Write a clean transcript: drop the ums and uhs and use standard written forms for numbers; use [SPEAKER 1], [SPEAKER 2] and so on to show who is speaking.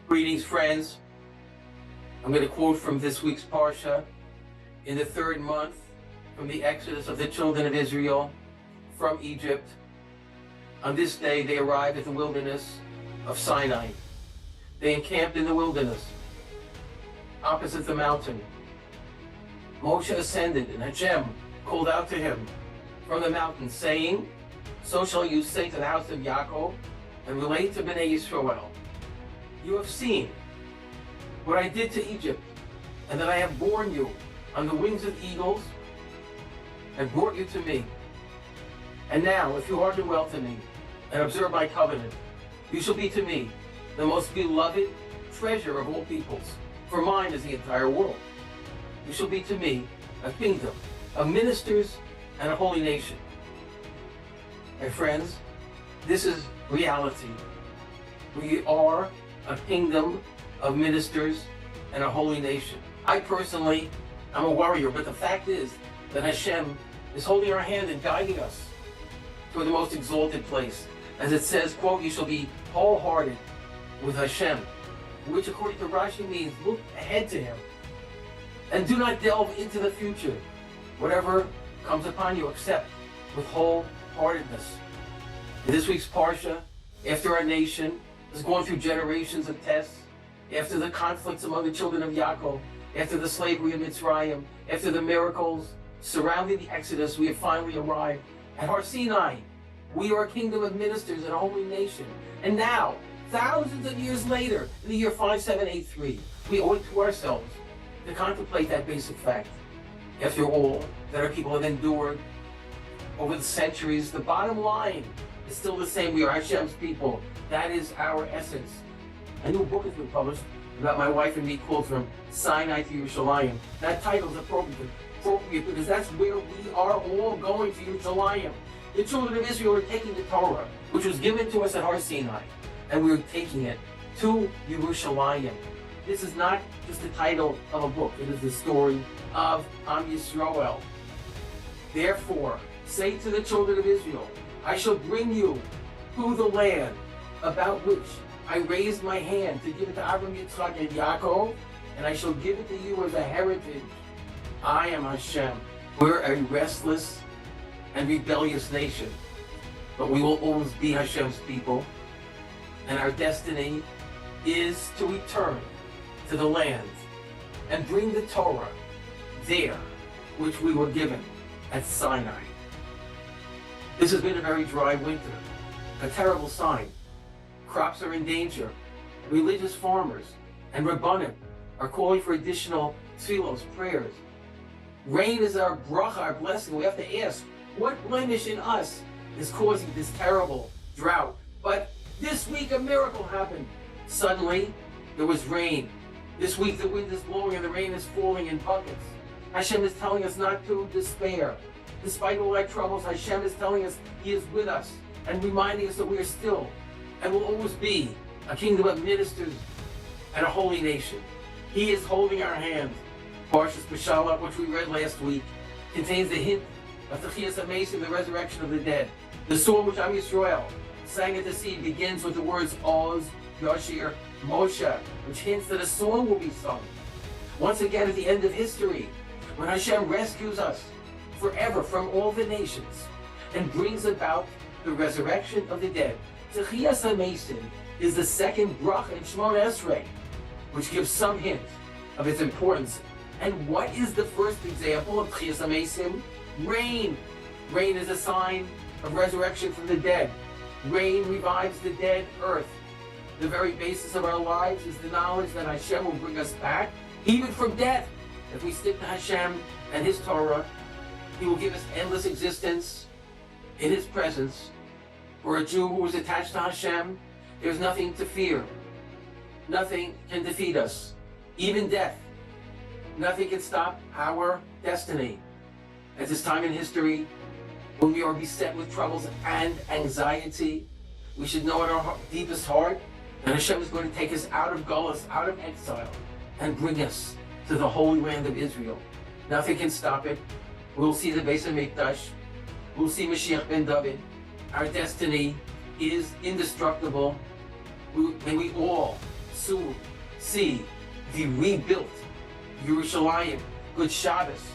[SPEAKER 1] Greetings, friends. I'm going to quote from this week's Parsha. In the third month, from the exodus of the children of Israel from Egypt, on this day they arrived at the wilderness of Sinai. They encamped in the wilderness, opposite the mountain. Moshe ascended, and Hashem called out to him from the mountain, saying, "So shall you say to the house of Yaakov, and relate to Bnei Yisrael, you have seen what I did to Egypt, and that I have borne you on the wings of eagles, and brought you to me. And now, if you hearken well to me, and observe my covenant, you shall be to me the most beloved treasure of all peoples, for mine is the entire world. You shall be to me a kingdom of ministers and a holy nation." My friends, this is reality. We are a kingdom of ministers and a holy nation. I personally am a warrior, but the fact is that Hashem is holding our hand and guiding us toward the most exalted place. As it says, quote, "You shall be wholehearted with Hashem," which according to Rashi means look ahead to him and do not delve into the future. Whatever comes upon you, accept with wholeheartedness. In this week's Parsha, after our nation has gone through generations of tests, after the conflicts among the children of Yaakov, after the slavery in Mitzrayim, after the miracles surrounding the Exodus, we have finally arrived at Har Sinai. We are a kingdom of ministers and a holy nation. And now, thousands of years later, in the year 5783, we owe it to ourselves to contemplate that basic fact. After all that our people have endured over the centuries, the bottom line is still the same. We are Hashem's people. That is our essence. A new book has been published about my wife and me called From Sinai to Yerushalayim. That title is appropriate because that's where we are all going, to Yerushalayim. The children of Israel are taking the Torah, which was given to us at Har Sinai, and we're taking it to Yerushalayim. This is not just the title of a book, it is the story of Am Yisrael. Therefore, say to the children of Israel, I shall bring you to the land about which I raised my hand to give it to Abraham, Yitzchak, and Yaakov, and I shall give it to you as a heritage. I am Hashem. We're a restless and rebellious nation, but we will always be Hashem's people, and our destiny is to return to the land and bring the Torah there, which we were given at Sinai. This has been a very dry winter, a terrible sign. Crops are in danger. Religious farmers and Rabbanim are calling for additional tefillos, prayers. Rain is our bracha, our blessing. We have to ask, what blemish in us is causing this terrible drought? But this week a miracle happened. Suddenly, there was rain. This week the wind is blowing and the rain is falling in buckets. Hashem is telling us not to despair. Despite all our troubles, Hashem is telling us He is with us and reminding us that we are still and will always be a kingdom of ministers and a holy nation. He is holding our hand. Parshas Beshalach, which we read last week, contains the hint of Techiyas HaMesim, the resurrection of the dead. The song which Am Yisrael sang at the sea begins with the words Oz, Yashir, Moshe, which hints that a song will be sung. Once again at the end of history, when Hashem rescues us forever from all the nations and brings about the resurrection of the dead. Techiyas HaMesim is the second bracha in Shemona Esrei, which gives some hint of its importance. And what is the first example of Techiyas HaMesim? Rain. Rain is a sign of resurrection from the dead. Rain revives the dead earth. The very basis of our lives is the knowledge that Hashem will bring us back, even from death. If we stick to Hashem and His Torah, He will give us endless existence in His presence. For a Jew who is attached to Hashem, there's nothing to fear. Nothing can defeat us, even death. Nothing can stop our destiny. At this time in history, when we are beset with troubles and anxiety, we should know in our deepest heart that Hashem is going to take us out of Galus, out of exile, and bring us to the holy land of Israel. Nothing can stop it. We'll see the Beis HaMikdash. We'll see Mashiach ben David. Our destiny is indestructible. May we all soon see the rebuilt Yerushalayim, Good Shabbos,